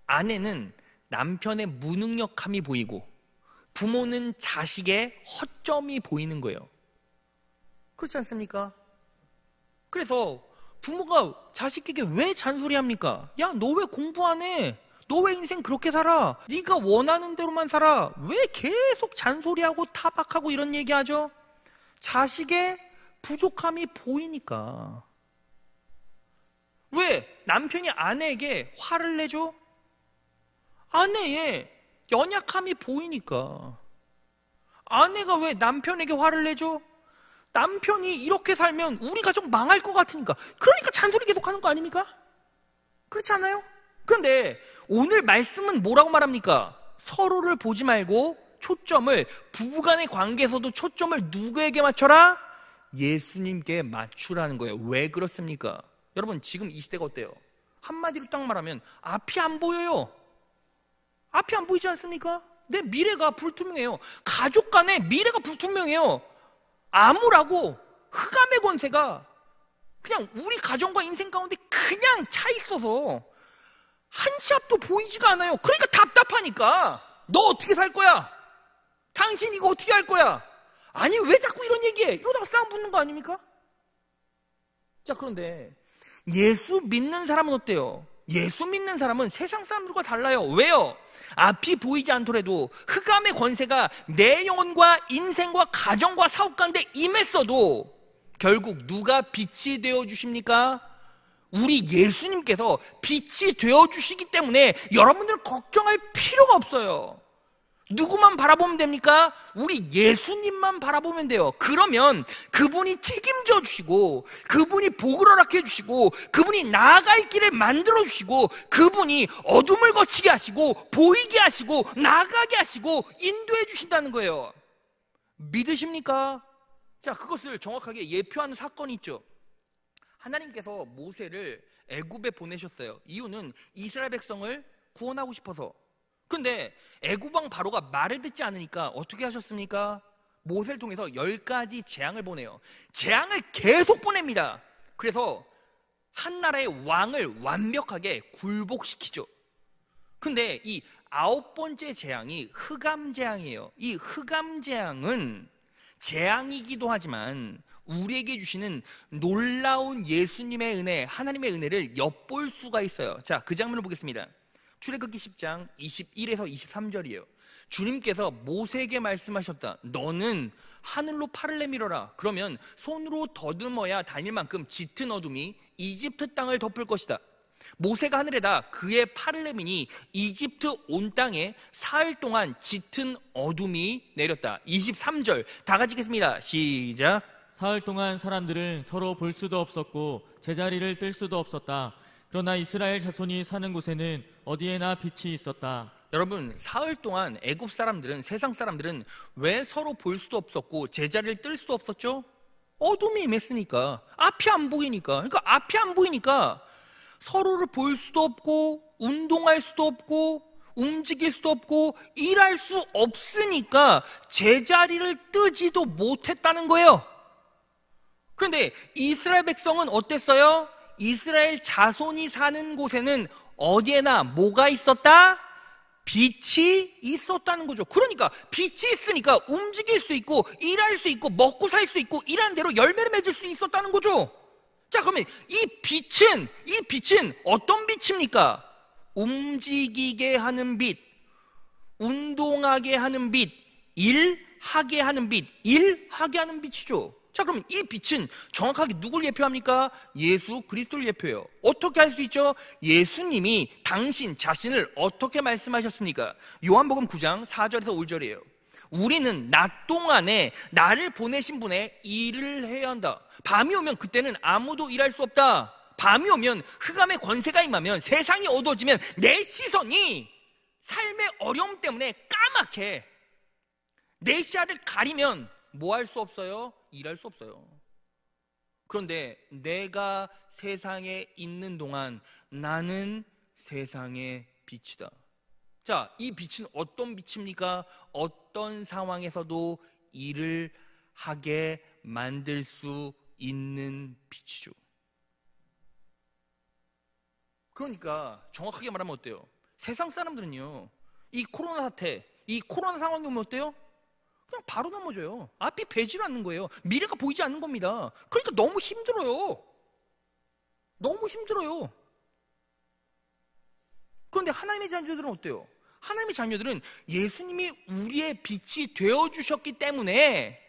아내는 남편의 무능력함이 보이고 부모는 자식의 허점이 보이는 거예요. 그렇지 않습니까? 그래서 부모가 자식에게 왜 잔소리합니까? 야, 너 왜 공부 안 해? 너 왜 인생 그렇게 살아? 네가 원하는 대로만 살아? 왜 계속 잔소리하고 타박하고 이런 얘기하죠? 자식의 부족함이 보이니까. 왜 남편이 아내에게 화를 내죠? 아내의 연약함이 보이니까. 아내가 왜 남편에게 화를 내죠? 남편이 이렇게 살면 우리 가족 망할 것 같으니까. 그러니까 잔소리 계속하는 거 아닙니까? 그렇지 않아요? 그런데 오늘 말씀은 뭐라고 말합니까? 서로를 보지 말고 초점을, 부부간의 관계에서도 초점을 누구에게 맞춰라? 예수님께 맞추라는 거예요. 왜 그렇습니까? 여러분, 지금 이 시대가 어때요? 한마디로 딱 말하면 앞이 안 보여요. 앞이 안 보이지 않습니까? 내 미래가 불투명해요. 가족 간의 미래가 불투명해요. 암울하고 흑암의 권세가 그냥 우리 가정과 인생 가운데 그냥 차 있어서 한 치 앞도 보이지가 않아요. 그러니까 답답하니까 너 어떻게 살 거야? 당신 이거 어떻게 할 거야? 아니 왜 자꾸 이런 얘기해? 이러다가 싸움 붙는 거 아닙니까? 자, 그런데 예수 믿는 사람은 어때요? 예수 믿는 사람은 세상 사람들과 달라요. 왜요? 앞이 보이지 않더라도 흑암의 권세가 내 영혼과 인생과 가정과 사업 가운데 임했어도 결국 누가 빛이 되어주십니까? 우리 예수님께서 빛이 되어주시기 때문에 여러분들 걱정할 필요가 없어요. 누구만 바라보면 됩니까? 우리 예수님만 바라보면 돼요. 그러면 그분이 책임져 주시고, 그분이 복을 허락해 주시고, 그분이 나아갈 길을 만들어 주시고, 그분이 어둠을 거치게 하시고, 보이게 하시고, 나아가게 하시고, 인도해 주신다는 거예요. 믿으십니까? 자, 그것을 정확하게 예표하는 사건이 있죠. 하나님께서 모세를 애굽에 보내셨어요. 이유는 이스라엘 백성을 구원하고 싶어서. 근데 애굽왕 바로가 말을 듣지 않으니까 어떻게 하셨습니까? 모세를 통해서 10가지 재앙을 보내요. 재앙을 계속 보냅니다. 그래서 한 나라의 왕을 완벽하게 굴복시키죠. 근데 이 9번째 재앙이 흑암 재앙이에요. 이 흑암 재앙은 재앙이기도 하지만 우리에게 주시는 놀라운 예수님의 은혜, 하나님의 은혜를 엿볼 수가 있어요. 자, 그 장면을 보겠습니다. 출애굽기 10장 21에서 23절이에요. 주님께서 모세에게 말씀하셨다. 너는 하늘로 팔을 내밀어라. 그러면 손으로 더듬어야 다닐 만큼 짙은 어둠이 이집트 땅을 덮을 것이다. 모세가 하늘에다 그의 팔을 내미니 이집트 온 땅에 사흘 동안 짙은 어둠이 내렸다. 23절 다 같이 읽겠습니다. 시작. 사흘 동안 사람들은 서로 볼 수도 없었고 제자리를 뜰 수도 없었다. 그러나 이스라엘 자손이 사는 곳에는 어디에나 빛이 있었다. 여러분, 사흘 동안 애굽 사람들은, 세상 사람들은 왜 서로 볼 수도 없었고 제자리를 뜰 수도 없었죠? 어둠이 임했으니까. 앞이 안 보이니까. 그러니까 앞이 안 보이니까 서로를 볼 수도 없고 운동할 수도 없고 움직일 수도 없고 일할 수 없으니까 제자리를 뜨지도 못했다는 거예요. 그런데 이스라엘 백성은 어땠어요? 이스라엘 자손이 사는 곳에는 어디에나 뭐가 있었다? 빛이 있었다는 거죠. 그러니까 빛이 있으니까 움직일 수 있고 일할 수 있고 먹고 살 수 있고 일하는 대로 열매를 맺을 수 있었다는 거죠. 자, 그러면 이 빛은 어떤 빛입니까? 움직이게 하는 빛, 운동하게 하는 빛, 일하게 하는 빛, 일하게 하는 빛이죠. 자, 그럼 이 빛은 정확하게 누굴 예표합니까? 예수 그리스도를 예표해요. 어떻게 할 수 있죠? 예수님이 당신 자신을 어떻게 말씀하셨습니까? 요한복음 9장 4절에서 5절이에요. 우리는 낮 동안에 나를 보내신 분의 일을 해야 한다. 밤이 오면 그때는 아무도 일할 수 없다. 밤이 오면 흑암의 권세가 임하면 세상이 어두워지면 내 시선이 삶의 어려움 때문에 까맣게 내 시야를 가리면 뭐 할 수 없어요? 일할 수 없어요. 그런데 내가 세상에 있는 동안 나는 세상의 빛이다. 자, 이 빛은 어떤 빛입니까? 어떤 상황에서도 일을 하게 만들 수 있는 빛이죠. 그러니까 정확하게 말하면 어때요? 세상 사람들은요, 이 코로나 사태, 이 코로나 상황이 오면 어때요? 그냥 바로 넘어져요. 앞이 배질 않는 거예요. 미래가 보이지 않는 겁니다. 그러니까 너무 힘들어요. 너무 힘들어요. 그런데 하나님의 자녀들은 어때요? 하나님의 자녀들은 예수님이 우리의 빛이 되어주셨기 때문에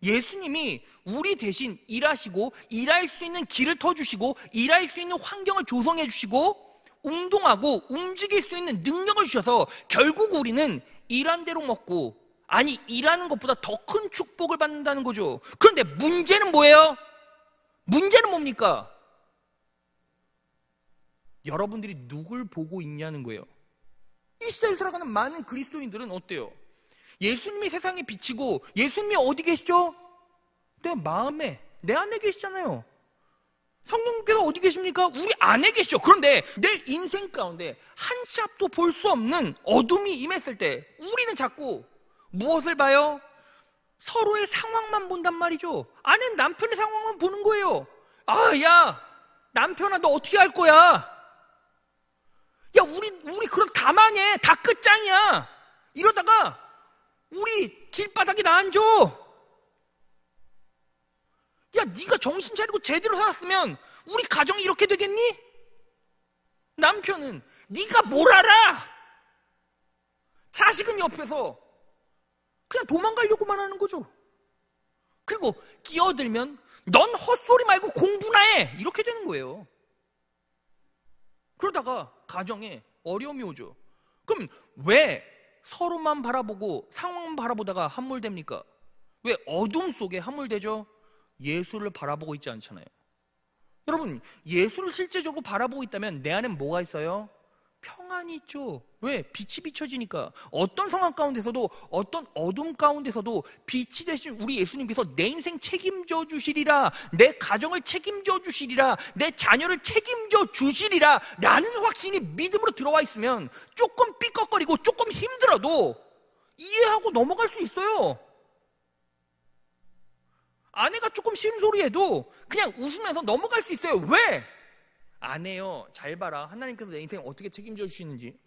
예수님이 우리 대신 일하시고 일할 수 있는 길을 터주시고 일할 수 있는 환경을 조성해 주시고 운동하고 움직일 수 있는 능력을 주셔서 결국 우리는 일한 대로 먹고, 아니 일하는 것보다 더 큰 축복을 받는다는 거죠. 그런데 문제는 뭐예요? 문제는 뭡니까? 여러분들이 누굴 보고 있냐는 거예요. 이 시대를 살아가는 많은 그리스도인들은 어때요? 예수님이 세상에 비치고 예수님이 어디 계시죠? 내 마음에, 내 안에 계시잖아요. 성령님께서 어디 계십니까? 우리 안에 계시죠. 그런데 내 인생 가운데 한 치 앞도 볼 수 없는 어둠이 임했을 때 우리는 자꾸 무엇을 봐요? 서로의 상황만 본단 말이죠. 아내는 남편의 상황만 보는 거예요. 아, 야, 남편아, 너 어떻게 할 거야? 야, 우리 그럼 다 망해. 다 끝장이야. 이러다가 우리 길바닥에 나앉아. 야, 네가 정신 차리고 제대로 살았으면 우리 가정이 이렇게 되겠니? 남편은 네가 뭘 알아? 자식은 옆에서 그냥 도망가려고만 하는 거죠. 그리고 끼어들면 넌 헛소리 말고 공부나 해. 이렇게 되는 거예요. 그러다가 가정에 어려움이 오죠. 그럼 왜 서로만 바라보고 상황만 바라보다가 함몰됩니까? 왜 어둠 속에 함몰되죠? 예수를 바라보고 있지 않잖아요. 여러분, 예수를 실제적으로 바라보고 있다면 내 안엔 뭐가 있어요? 평안이 있죠. 왜? 빛이 비춰지니까. 어떤 상황 가운데서도, 어떤 어둠 가운데서도 빛이 되신 우리 예수님께서 내 인생 책임져 주시리라, 내 가정을 책임져 주시리라, 내 자녀를 책임져 주시리라 라는 확신이 믿음으로 들어와 있으면 조금 삐걱거리고 조금 힘들어도 이해하고 넘어갈 수 있어요. 아내가 조금 심소리해도 그냥 웃으면서 넘어갈 수 있어요. 왜? 아내요, 잘 봐라. 하나님께서 내 인생 어떻게 책임져 주시는지.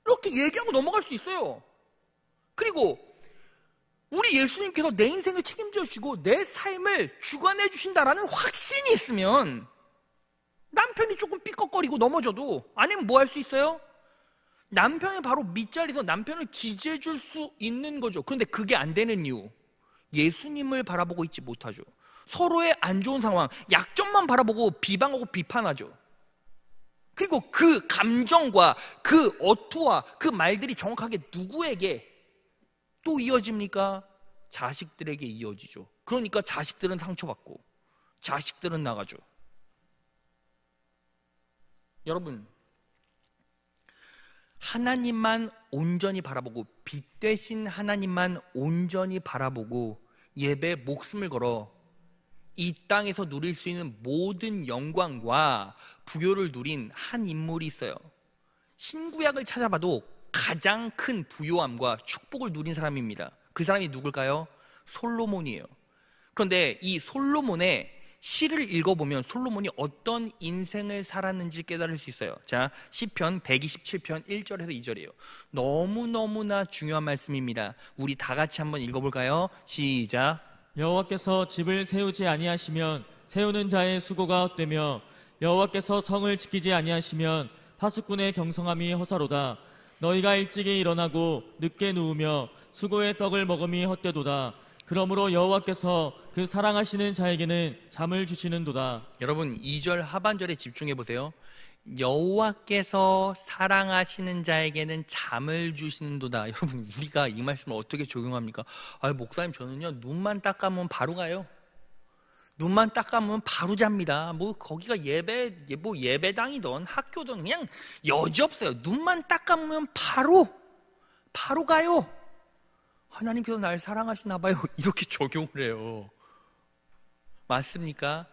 이렇게 얘기하고 넘어갈 수 있어요. 그리고 우리 예수님께서 내 인생을 책임져 주시고 내 삶을 주관해 주신다라는 확신이 있으면 남편이 조금 삐걱거리고 넘어져도 아내는 뭐 할 수 있어요? 남편의 바로 밑자리에서 남편을 지지해 줄 수 있는 거죠. 그런데 그게 안 되는 이유, 예수님을 바라보고 있지 못하죠. 서로의 안 좋은 상황, 약점만 바라보고 비방하고 비판하죠. 그리고 그 감정과 그 어투와 그 말들이 정확하게 누구에게 또 이어집니까? 자식들에게 이어지죠. 그러니까 자식들은 상처받고 자식들은 나가죠. 여러분, 하나님만 온전히 바라보고 빛 되신 하나님만 온전히 바라보고 예배에 목숨을 걸어 이 땅에서 누릴 수 있는 모든 영광과 부요를 누린 한 인물이 있어요. 신구약을 찾아봐도 가장 큰 부요함과 축복을 누린 사람입니다. 그 사람이 누굴까요? 솔로몬이에요. 그런데 이 솔로몬의 시를 읽어보면 솔로몬이 어떤 인생을 살았는지 깨달을 수 있어요. 자, 시편 127편 1절에서 2절이에요. 너무너무나 중요한 말씀입니다. 우리 다 같이 한번 읽어볼까요? 시작. 여호와께서 집을 세우지 아니하시면 세우는 자의 수고가 헛되며 여호와께서 성을 지키지 아니하시면 파수꾼의 경성함이 허사로다. 너희가 일찍이 일어나고 늦게 누우며 수고의 떡을 먹음이 헛되도다. 그러므로 여호와께서 그 사랑하시는 자에게는 잠을 주시는도다. 여러분, 2절 하반절에 집중해 보세요. 여호와께서 사랑하시는 자에게는 잠을 주시는도다. 여러분, 우리가 이 말씀을 어떻게 적용합니까? 아, 목사님, 저는요 눈만 딱 감으면 바로 가요. 눈만 딱 감으면 바로 잡니다. 뭐 거기가 예배당이든 학교든 그냥 여지없어요. 눈만 딱 감으면 바로 가요. 하나님께서 날 사랑하시나 봐요. 이렇게 적용을 해요. 맞습니까?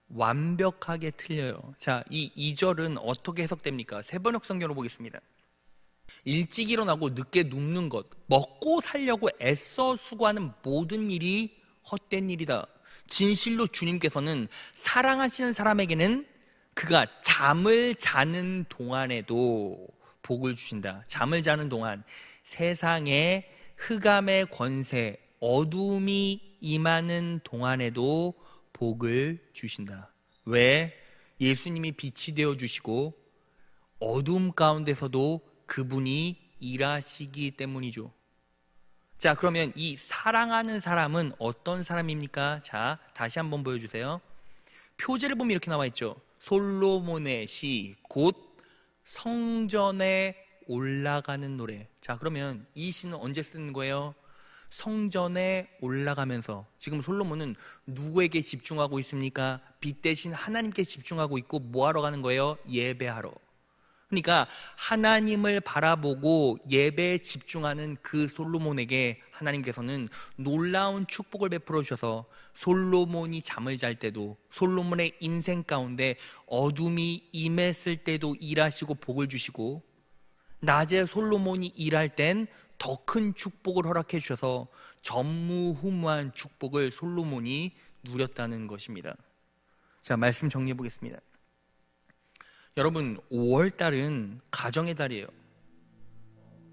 완벽하게 틀려요. 자, 이 2절은 어떻게 해석됩니까? 세번역 성경으로 보겠습니다. 일찍 일어나고 늦게 눕는 것, 먹고 살려고 애써 수고하는 모든 일이 헛된 일이다. 진실로 주님께서는 사랑하시는 사람에게는 그가 잠을 자는 동안에도 복을 주신다. 잠을 자는 동안 세상에 흑암의 권세, 어둠이 임하는 동안에도 복을 주신다. 왜? 예수님이 빛이 되어 주시고 어둠 가운데서도 그분이 일하시기 때문이죠. 자, 그러면 이 사랑하는 사람은 어떤 사람입니까? 자, 다시 한번 보여주세요. 표제를 보면 이렇게 나와 있죠. 솔로몬의 시, 곧 성전에 올라가는 노래. 자, 그러면 이 시는 언제 쓰는 거예요? 성전에 올라가면서 지금 솔로몬은 누구에게 집중하고 있습니까? 빛 대신 하나님께 집중하고 있고 뭐 하러 가는 거예요? 예배하러. 그러니까 하나님을 바라보고 예배에 집중하는 그 솔로몬에게 하나님께서는 놀라운 축복을 베풀어 주셔서 솔로몬이 잠을 잘 때도, 솔로몬의 인생 가운데 어둠이 임했을 때도 일하시고 복을 주시고, 낮에 솔로몬이 일할 땐 더 큰 축복을 허락해 주셔서 전무후무한 축복을 솔로몬이 누렸다는 것입니다. 자, 말씀 정리해 보겠습니다. 여러분, 5월달은 가정의 달이에요.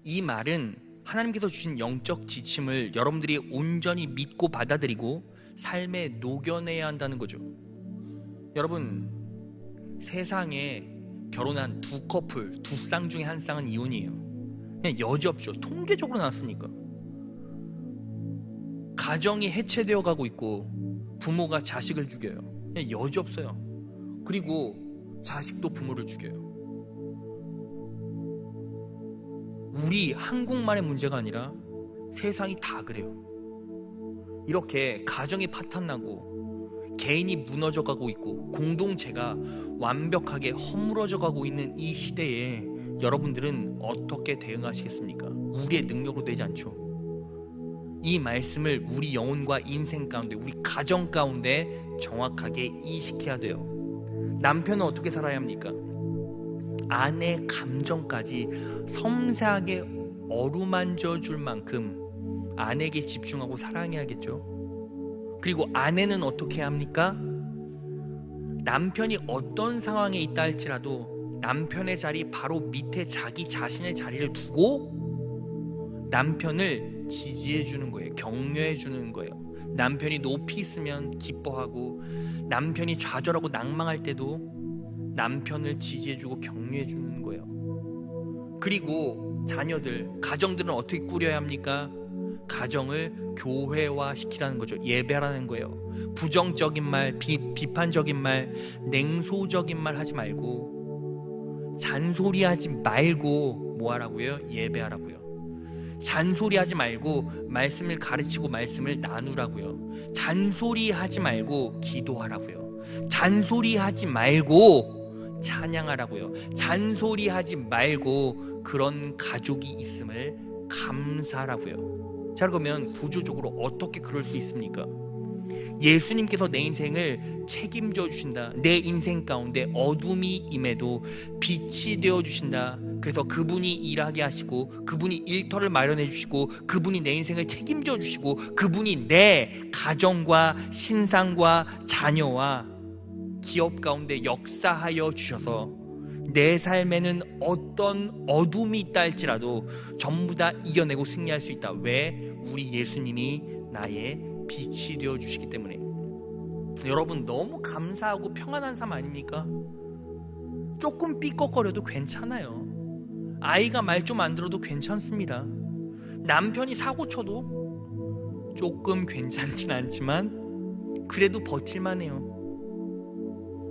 이 말은 하나님께서 주신 영적 지침을 여러분들이 온전히 믿고 받아들이고 삶에 녹여내야 한다는 거죠. 여러분, 세상에 결혼한 두 커플, 두 쌍 중에 한 쌍은 이혼이에요. 그냥 여지없죠. 통계적으로 나왔으니까. 가정이 해체되어 가고 있고 부모가 자식을 죽여요. 그냥 여지없어요. 그리고 자식도 부모를 죽여요. 우리 한국만의 문제가 아니라 세상이 다 그래요. 이렇게 가정이 파탄나고 개인이 무너져 가고 있고 공동체가 완벽하게 허물어져 가고 있는 이 시대에 여러분들은 어떻게 대응하시겠습니까? 우리의 능력으로 되지 않죠. 이 말씀을 우리 영혼과 인생 가운데, 우리 가정 가운데 정확하게 이식해야 돼요. 남편은 어떻게 살아야 합니까? 아내 감정까지 섬세하게 어루만져 줄 만큼 아내에게 집중하고 사랑해야겠죠. 그리고 아내는 어떻게 해야 합니까? 남편이 어떤 상황에 있다 할지라도 남편의 자리 바로 밑에 자기 자신의 자리를 두고 남편을 지지해 주는 거예요. 격려해 주는 거예요. 남편이 높이 있으면 기뻐하고, 남편이 좌절하고 낭망할 때도 남편을 지지해 주고 격려해 주는 거예요. 그리고 자녀들, 가정들은 어떻게 꾸려야 합니까? 가정을 교회화 시키라는 거죠. 예배하라는 거예요. 부정적인 말, 비판적인 말, 냉소적인 말 하지 말고, 잔소리하지 말고 뭐 하라고요? 예배하라고요. 잔소리하지 말고 말씀을 가르치고 말씀을 나누라고요. 잔소리하지 말고 기도하라고요. 잔소리하지 말고 찬양하라고요. 잔소리하지 말고 그런 가족이 있음을 감사하라고요. 자, 그러면 구조적으로 어떻게 그럴 수 있습니까? 예수님께서 내 인생을 책임져 주신다. 내 인생 가운데 어둠이 임해도 빛이 되어 주신다. 그래서 그분이 일하게 하시고, 그분이 일터를 마련해 주시고, 그분이 내 인생을 책임져 주시고, 그분이 내 가정과 신상과 자녀와 기업 가운데 역사하여 주셔서 내 삶에는 어떤 어둠이 있다 할지라도 전부 다 이겨내고 승리할 수 있다. 왜? 우리 예수님이 나의 빛이 되어 주시기 때문에. 여러분, 너무 감사하고 평안한 삶 아닙니까? 조금 삐걱거려도 괜찮아요. 아이가 말 좀 안 들어도 괜찮습니다. 남편이 사고 쳐도 조금 괜찮진 않지만 그래도 버틸만 해요.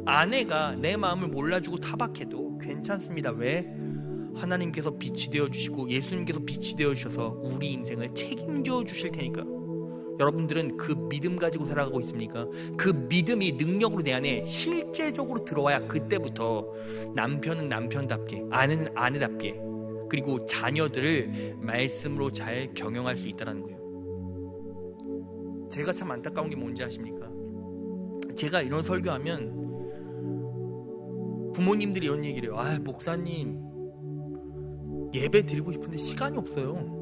아내가 내 마음을 몰라주고 타박해도 괜찮습니다. 왜? 하나님께서 빛이 되어주시고 예수님께서 빛이 되어주셔서 우리 인생을 책임져 주실 테니까. 여러분들은 그 믿음 가지고 살아가고 있습니까? 그 믿음이 능력으로 내 안에 실제적으로 들어와야 그때부터 남편은 남편답게, 아내는 아내답게, 그리고 자녀들을 말씀으로 잘 경영할 수 있다는 거예요. 제가 참 안타까운 게 뭔지 아십니까? 제가 이런 설교하면 부모님들이 이런 얘기를 해요. 아, 목사님 예배 드리고 싶은데 시간이 없어요.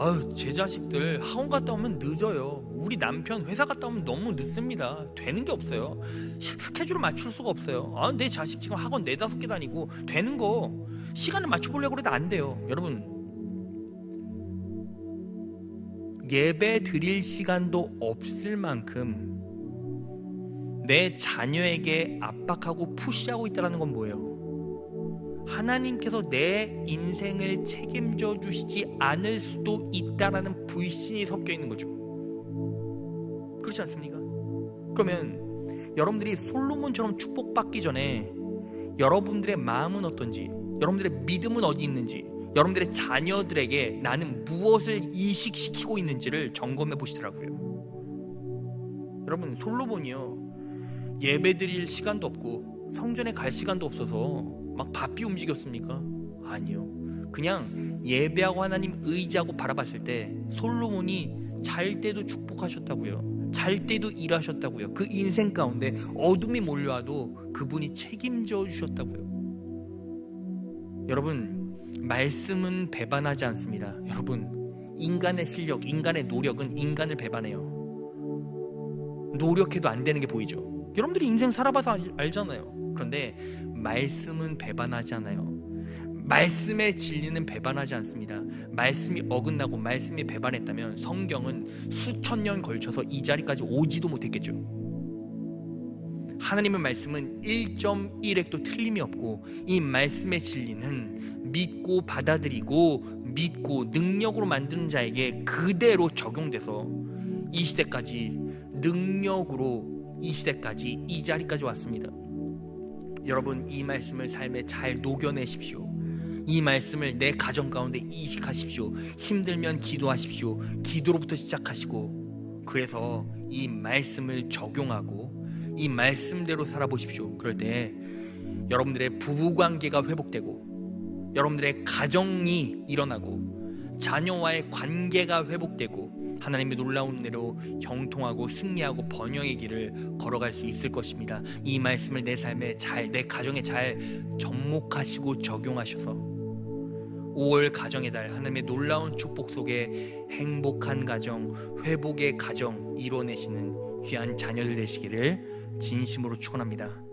아유, 제 자식들 학원 갔다 오면 늦어요. 우리 남편 회사 갔다 오면 너무 늦습니다. 되는 게 없어요. 스케줄을 맞출 수가 없어요. 아, 내 자식 지금 학원 4-5개 다니고 되는 거 시간을 맞춰보려고 해도 안 돼요. 여러분, 예배 드릴 시간도 없을 만큼 내 자녀에게 압박하고 푸시하고 있다는 건 뭐예요? 하나님께서 내 인생을 책임져 주시지 않을 수도 있다라는 불신이 섞여 있는 거죠. 그렇지 않습니까? 그러면 여러분들이 솔로몬처럼 축복받기 전에 여러분들의 마음은 어떤지, 여러분들의 믿음은 어디 있는지, 여러분들의 자녀들에게 나는 무엇을 이식시키고 있는지를 점검해 보시더라고요. 여러분, 솔로몬이요, 예배드릴 시간도 없고 성전에 갈 시간도 없어서 막 바삐 움직였습니까? 아니요. 그냥 예배하고 하나님 의지하고 바라봤을 때 솔로몬이 잘 때도 축복하셨다고요. 잘 때도 일하셨다고요. 그 인생 가운데 어둠이 몰려와도 그분이 책임져 주셨다고요. 여러분, 말씀은 배반하지 않습니다. 여러분, 인간의 실력, 인간의 노력은 인간을 배반해요. 노력해도 안 되는 게 보이죠. 여러분들이 인생 살아봐서 알잖아요. 그런데 말씀은 배반하지 않아요. 말씀의 진리는 배반하지 않습니다. 말씀이 어긋나고 말씀이 배반했다면 성경은 수천 년 걸쳐서 이 자리까지 오지도 못했겠죠. 하나님의 말씀은 1.1획도 틀림이 없고, 이 말씀의 진리는 믿고 받아들이고 믿고 능력으로 만드는 자에게 그대로 적용돼서 이 시대까지 능력으로 이 시대까지 이 자리까지 왔습니다. 여러분, 이 말씀을 삶에 잘 녹여내십시오. 이 말씀을 내 가정 가운데 이식하십시오. 힘들면 기도하십시오. 기도로부터 시작하시고, 그래서 이 말씀을 적용하고 이 말씀대로 살아보십시오. 그럴 때 여러분들의 부부관계가 회복되고, 여러분들의 가정이 일어나고, 자녀와의 관계가 회복되고, 하나님의 놀라운 은혜로 형통하고 승리하고 번영의 길을 걸어갈 수 있을 것입니다. 이 말씀을 내 삶에 잘, 내 가정에 잘 접목하시고 적용하셔서 5월 가정의 달, 하나님의 놀라운 축복 속에 행복한 가정, 회복의 가정 이뤄내시는 귀한 자녀들 되시기를 진심으로 축원합니다.